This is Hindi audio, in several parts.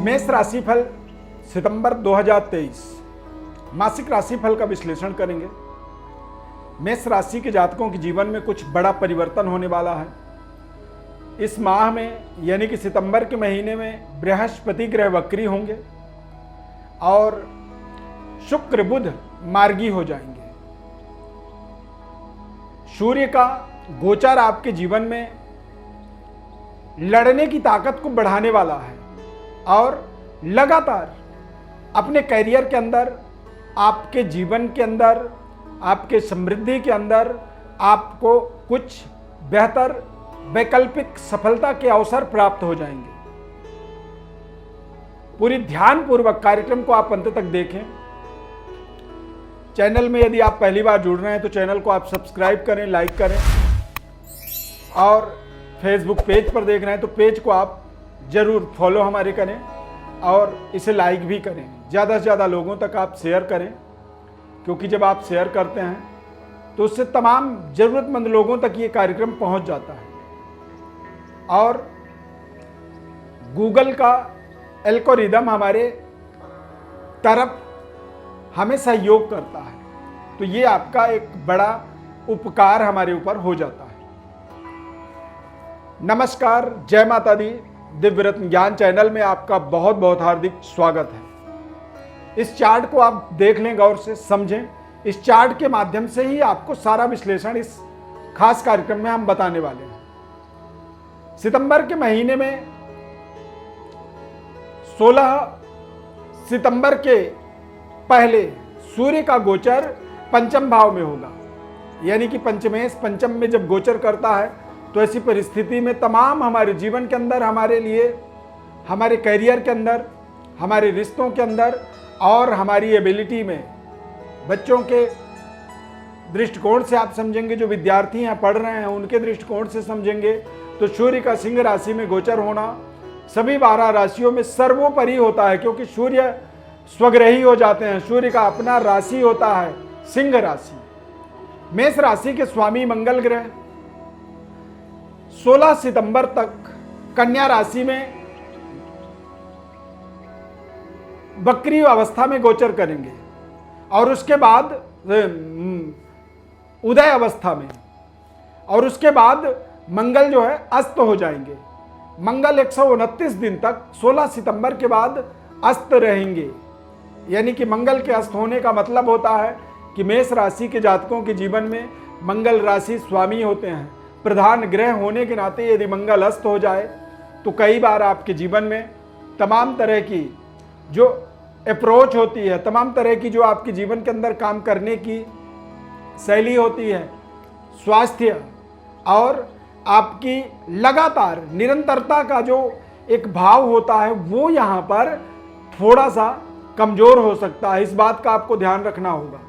मेष राशिफल सितंबर 2023 मासिक राशिफल का विश्लेषण करेंगे। मेष राशि के जातकों के जीवन में कुछ बड़ा परिवर्तन होने वाला है। इस माह में यानी कि सितंबर के महीने में बृहस्पति ग्रह वक्री होंगे और शुक्र बुध मार्गी हो जाएंगे। सूर्य का गोचर आपके जीवन में लड़ने की ताकत को बढ़ाने वाला है और लगातार अपने करियर के अंदर, आपके जीवन के अंदर, आपके समृद्धि के अंदर आपको कुछ बेहतर वैकल्पिक सफलता के अवसर प्राप्त हो जाएंगे। पूरी ध्यानपूर्वक कार्यक्रम को आप अंत तक देखें। चैनल में यदि आप पहली बार जुड़ रहे हैं तो चैनल को आप सब्सक्राइब करें, लाइक करें और फेसबुक पेज पर देख रहे हैं तो पेज को आप जरूर फॉलो हमारे करें और इसे लाइक भी करें। ज़्यादा से ज़्यादा लोगों तक आप शेयर करें, क्योंकि जब आप शेयर करते हैं तो उससे तमाम ज़रूरतमंद लोगों तक ये कार्यक्रम पहुंच जाता है और गूगल का एल्गोरिदम हमारे तरफ हमें सहयोग करता है, तो ये आपका एक बड़ा उपकार हमारे ऊपर हो जाता है। नमस्कार, जय माता दी। दिव्य रत्न ज्ञान चैनल में आपका बहुत बहुत हार्दिक स्वागत है। इस चार्ट को आप देख लें, गौर से समझें। इस चार्ट के माध्यम से ही आपको सारा विश्लेषण इस खास कार्यक्रम में हम बताने वाले हैं। सितंबर के महीने में 16 सितंबर के पहले सूर्य का गोचर पंचम भाव में होगा, यानी कि पंचमेश पंचम में जब गोचर करता है तो ऐसी परिस्थिति में तमाम हमारे जीवन के अंदर, हमारे लिए, हमारे करियर के अंदर, हमारे रिश्तों के अंदर और हमारी एबिलिटी में, बच्चों के दृष्टिकोण से आप समझेंगे, जो विद्यार्थी हैं पढ़ रहे हैं उनके दृष्टिकोण से समझेंगे तो सूर्य का सिंह राशि में गोचर होना सभी 12 राशियों में सर्वोपरि होता है, क्योंकि सूर्य स्वग्रही हो जाते हैं। सूर्य का अपना राशि होता है सिंह राशि। मेष राशि के स्वामी मंगल ग्रह 16 सितंबर तक कन्या राशि में वक्री अवस्था में गोचर करेंगे और उसके बाद उदय अवस्था में, और उसके बाद मंगल जो है अस्त हो जाएंगे। मंगल 129 दिन तक 16 सितंबर के बाद अस्त रहेंगे, यानी कि मंगल के अस्त होने का मतलब होता है कि मेष राशि के जातकों के जीवन में मंगल राशि स्वामी होते हैं। प्रधान ग्रह होने के नाते यदि मंगल अस्त हो जाए तो कई बार आपके जीवन में तमाम तरह की जो अप्रोच होती है, तमाम तरह की जो आपके जीवन के अंदर काम करने की शैली होती है, स्वास्थ्य और आपकी लगातार निरंतरता का जो एक भाव होता है वो यहाँ पर थोड़ा सा कमज़ोर हो सकता है। इस बात का आपको ध्यान रखना होगा।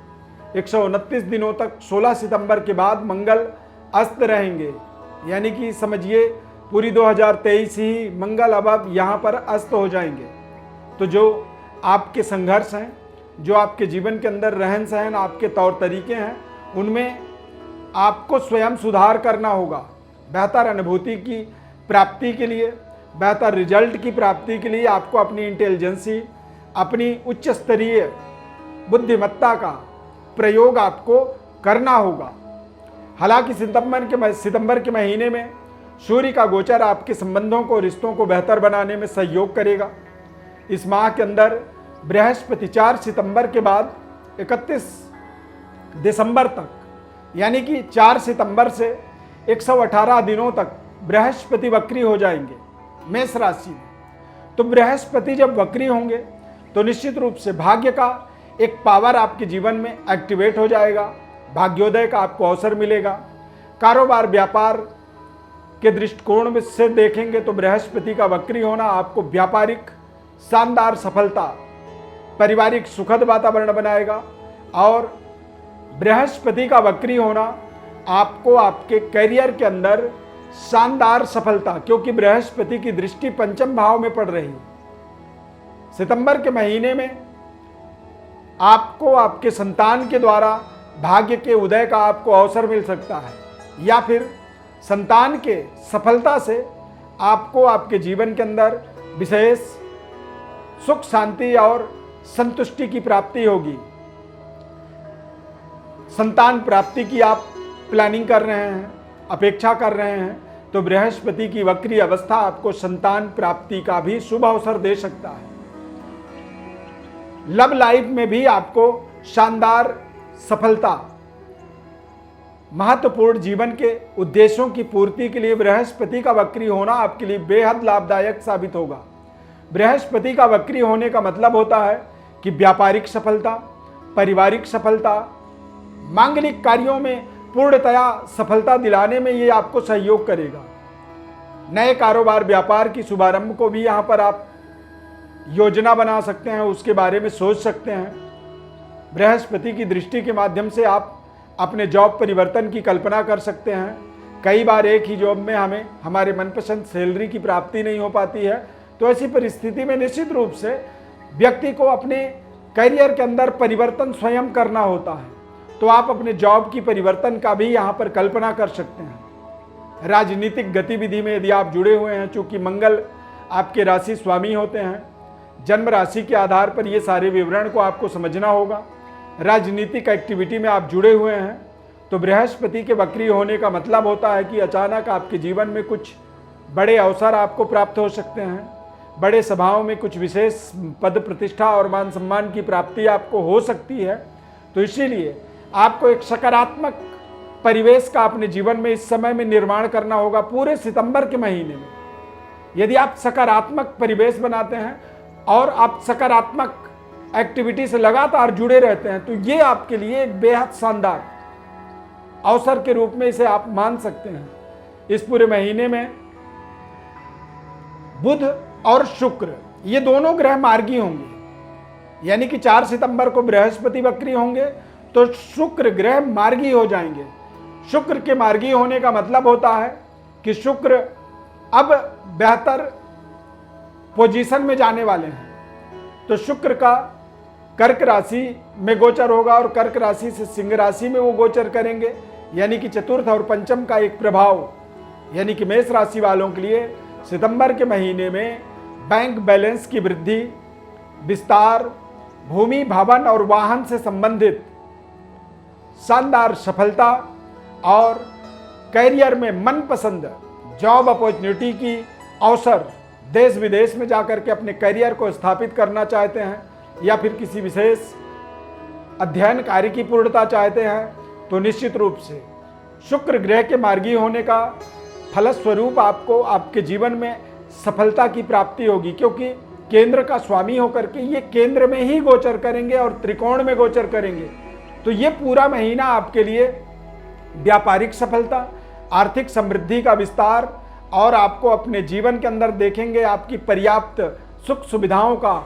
129 दिनों तक 16 सितंबर के बाद मंगल अस्त रहेंगे, यानी कि समझिए पूरी 2023 ही मंगल अब यहाँ पर अस्त हो जाएंगे। तो जो आपके संघर्ष हैं, जो आपके जीवन के अंदर रहन सहन, आपके तौर तरीके हैं, उनमें आपको स्वयं सुधार करना होगा। बेहतर अनुभूति की प्राप्ति के लिए, बेहतर रिजल्ट की प्राप्ति के लिए आपको अपनी इंटेलिजेंसी, अपनी उच्च स्तरीय बुद्धिमत्ता का प्रयोग आपको करना होगा। हालांकि सितंबर के महीने में सूर्य का गोचर आपके संबंधों को, रिश्तों को बेहतर बनाने में सहयोग करेगा। इस माह के अंदर बृहस्पति 4 सितंबर के बाद 31 दिसंबर तक, यानी कि 4 सितंबर से 118 दिनों तक बृहस्पति वक्री हो जाएंगे मेष राशि में। तो बृहस्पति जब वक्री होंगे तो निश्चित रूप से भाग्य का एक पावर आपके जीवन में एक्टिवेट हो जाएगा। भाग्योदय का आपको अवसर मिलेगा। कारोबार व्यापार के दृष्टिकोण में से देखेंगे तो बृहस्पति का वक्री होना आपको व्यापारिक शानदार सफलता, पारिवारिक सुखद वातावरण बनाएगा और बृहस्पति का वक्री होना आपको आपके करियर के अंदर शानदार सफलता, क्योंकि बृहस्पति की दृष्टि पंचम भाव में पड़ रही है। सितंबर के महीने में आपको आपके संतान के द्वारा भाग्य के उदय का आपको अवसर मिल सकता है, या फिर संतान के सफलता से आपको आपके जीवन के अंदर विशेष सुख शांति और संतुष्टि की प्राप्ति होगी। संतान प्राप्ति की आप प्लानिंग कर रहे हैं, अपेक्षा कर रहे हैं, तो बृहस्पति की वक्री अवस्था आपको संतान प्राप्ति का भी शुभ अवसर दे सकता है। लव लाइफ में भी आपको शानदार सफलता, महत्वपूर्ण जीवन के उद्देश्यों की पूर्ति के लिए बृहस्पति का वक्री होना आपके लिए बेहद लाभदायक साबित होगा। बृहस्पति का वक्री होने का मतलब होता है कि व्यापारिक सफलता, पारिवारिक सफलता, मांगलिक कार्यों में पूर्णतया सफलता दिलाने में ये आपको सहयोग करेगा। नए कारोबार व्यापार की शुभारंभ को भी यहाँ पर आप योजना बना सकते हैं, उसके बारे में सोच सकते हैं। बृहस्पति की दृष्टि के माध्यम से आप अपने जॉब परिवर्तन की कल्पना कर सकते हैं। कई बार एक ही जॉब में हमें हमारे मनपसंद सैलरी की प्राप्ति नहीं हो पाती है, तो ऐसी परिस्थिति में निश्चित रूप से व्यक्ति को अपने करियर के अंदर परिवर्तन स्वयं करना होता है। तो आप अपने जॉब की परिवर्तन का भी यहाँ पर कल्पना कर सकते हैं। राजनीतिक गतिविधि में यदि आप जुड़े हुए हैं, चूँकि मंगल आपके राशि स्वामी होते हैं, जन्म राशि के आधार पर ये सारे विवरण को आपको समझना होगा। राजनीतिक एक्टिविटी में आप जुड़े हुए हैं तो बृहस्पति के वक्री होने का मतलब होता है कि अचानक आपके जीवन में कुछ बड़े अवसर आपको प्राप्त हो सकते हैं। बड़े सभाओं में कुछ विशेष पद प्रतिष्ठा और मान सम्मान की प्राप्ति आपको हो सकती है। तो इसीलिए आपको एक सकारात्मक परिवेश का अपने जीवन में इस समय में निर्माण करना होगा। पूरे सितंबर के महीने में यदि आप सकारात्मक परिवेश बनाते हैं और आप सकारात्मक एक्टिविटी से लगातार जुड़े रहते हैं, तो ये आपके लिए एक बेहद शानदार अवसर के रूप में इसे आप मान सकते हैं। इस पूरे महीने में बुध और शुक्र ये दोनों ग्रह मार्गी होंगे, यानी कि 4 सितंबर को बृहस्पति वक्री होंगे तो शुक्र ग्रह मार्गी हो जाएंगे। शुक्र के मार्गी होने का मतलब होता है कि शुक्र अब बेहतर पोजीशन में जाने वाले हैं। तो शुक्र का कर्क राशि में गोचर होगा और कर्क राशि से सिंह राशि में वो गोचर करेंगे, यानी कि चतुर्थ और पंचम का एक प्रभाव, यानी कि मेष राशि वालों के लिए सितंबर के महीने में बैंक बैलेंस की वृद्धि, विस्तार, भूमि भवन और वाहन से संबंधित शानदार सफलता और कैरियर में मनपसंद जॉब अपॉर्चुनिटी की अवसर, देश विदेश में जाकर के अपने करियर को स्थापित करना चाहते हैं या फिर किसी विशेष अध्ययन कार्य की पूर्णता चाहते हैं, तो निश्चित रूप से शुक्र ग्रह के मार्गी होने का फलस्वरूप आपको आपके जीवन में सफलता की प्राप्ति होगी, क्योंकि केंद्र का स्वामी होकर के ये केंद्र में ही गोचर करेंगे और त्रिकोण में गोचर करेंगे। तो ये पूरा महीना आपके लिए व्यापारिक सफलता, आर्थिक समृद्धि का विस्तार और आपको अपने जीवन के अंदर देखेंगे आपकी पर्याप्त सुख सुविधाओं का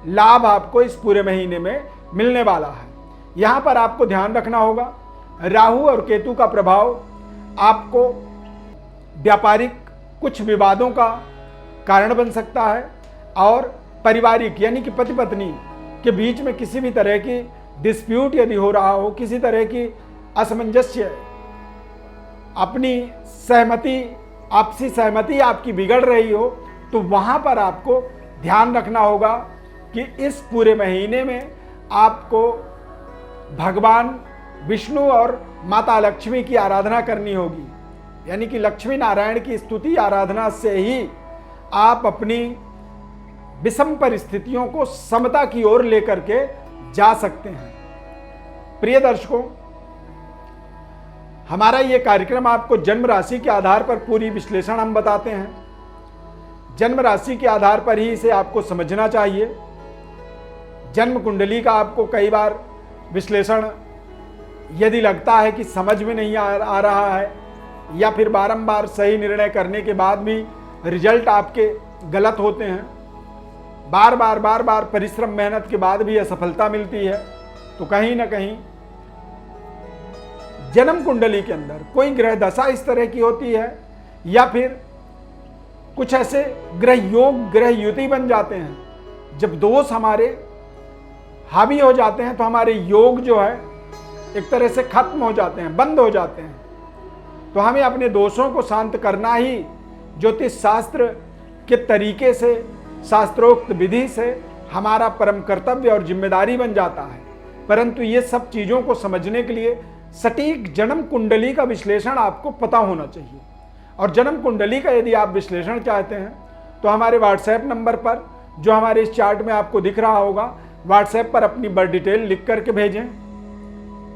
लाभ आपको इस पूरे महीने में मिलने वाला है। यहाँ पर आपको ध्यान रखना होगा, राहु और केतु का प्रभाव आपको व्यापारिक कुछ विवादों का कारण बन सकता है और पारिवारिक यानी कि पति पत्नी के बीच में किसी भी तरह की डिस्प्यूट यदि हो रहा हो, किसी तरह की असमंजस्य, अपनी सहमति, आपसी सहमति आपकी बिगड़ रही हो, तो वहाँ पर आपको ध्यान रखना होगा कि इस पूरे महीने में आपको भगवान विष्णु और माता लक्ष्मी की आराधना करनी होगी, यानी कि लक्ष्मी नारायण की स्तुति आराधना से ही आप अपनी विषम परिस्थितियों को समता की ओर लेकर के जा सकते हैं। प्रिय दर्शकों, हमारा ये कार्यक्रम आपको जन्म राशि के आधार पर पूरी विश्लेषण हम बताते हैं। जन्म राशि के आधार पर ही इसे आपको समझना चाहिए। जन्म कुंडली का आपको कई बार विश्लेषण यदि लगता है कि समझ में नहीं आ रहा है या फिर बारंबार सही निर्णय करने के बाद भी रिजल्ट आपके गलत होते हैं, बार बार परिश्रम मेहनत के बाद भी असफलता मिलती है, तो कहीं ना कहीं जन्म कुंडली के अंदर कोई ग्रह दशा इस तरह की होती है या फिर कुछ ऐसे ग्रह योग, ग्रह युति बन जाते हैं। जब दोष हमारे हावी हो जाते हैं तो हमारे योग जो है एक तरह से खत्म हो जाते हैं, बंद हो जाते हैं। तो हमें अपने दोषों को शांत करना ही ज्योतिष शास्त्र के तरीके से शास्त्रोक्त विधि से हमारा परम कर्तव्य और जिम्मेदारी बन जाता है। परंतु ये सब चीज़ों को समझने के लिए सटीक जन्म कुंडली का विश्लेषण आपको पता होना चाहिए। और जन्म कुंडली का यदि आप विश्लेषण चाहते हैं तो हमारे व्हाट्सएप नंबर पर, जो हमारे इस चार्ट में आपको दिख रहा होगा, व्हाट्सएप पर अपनी बर्थ डिटेल लिख करके भेजें।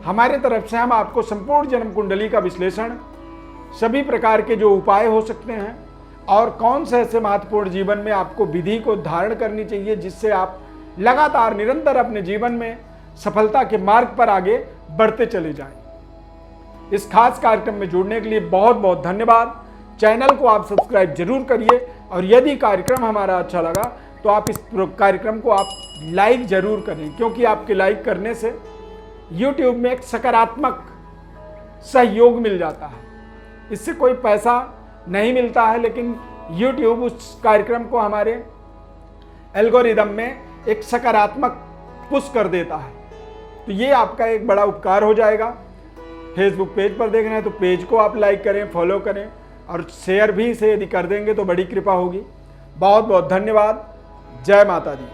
हमारे तरफ से हम आपको संपूर्ण जन्म कुंडली का विश्लेषण, सभी प्रकार के जो उपाय हो सकते हैं और कौन से ऐसे महत्वपूर्ण जीवन में आपको विधि को धारण करनी चाहिए जिससे आप लगातार निरंतर अपने जीवन में सफलता के मार्ग पर आगे बढ़ते चले जाएं। इस खास कार्यक्रम में जुड़ने के लिए बहुत बहुत धन्यवाद। चैनल को आप सब्सक्राइब जरूर करिए और यदि कार्यक्रम हमारा अच्छा लगा तो आप इस कार्यक्रम को आप लाइक जरूर करें, क्योंकि आपके लाइक करने से YouTube में एक सकारात्मक सहयोग मिल जाता है। इससे कोई पैसा नहीं मिलता है, लेकिन YouTube उस कार्यक्रम को हमारे एल्गोरिदम में एक सकारात्मक पुश कर देता है। तो ये आपका एक बड़ा उपकार हो जाएगा। फेसबुक पेज पर देख रहे हैं तो पेज को आप लाइक करें, फॉलो करें और शेयर भी इसे यदि कर देंगे तो बड़ी कृपा होगी। बहुत बहुत धन्यवाद। जय माता दी।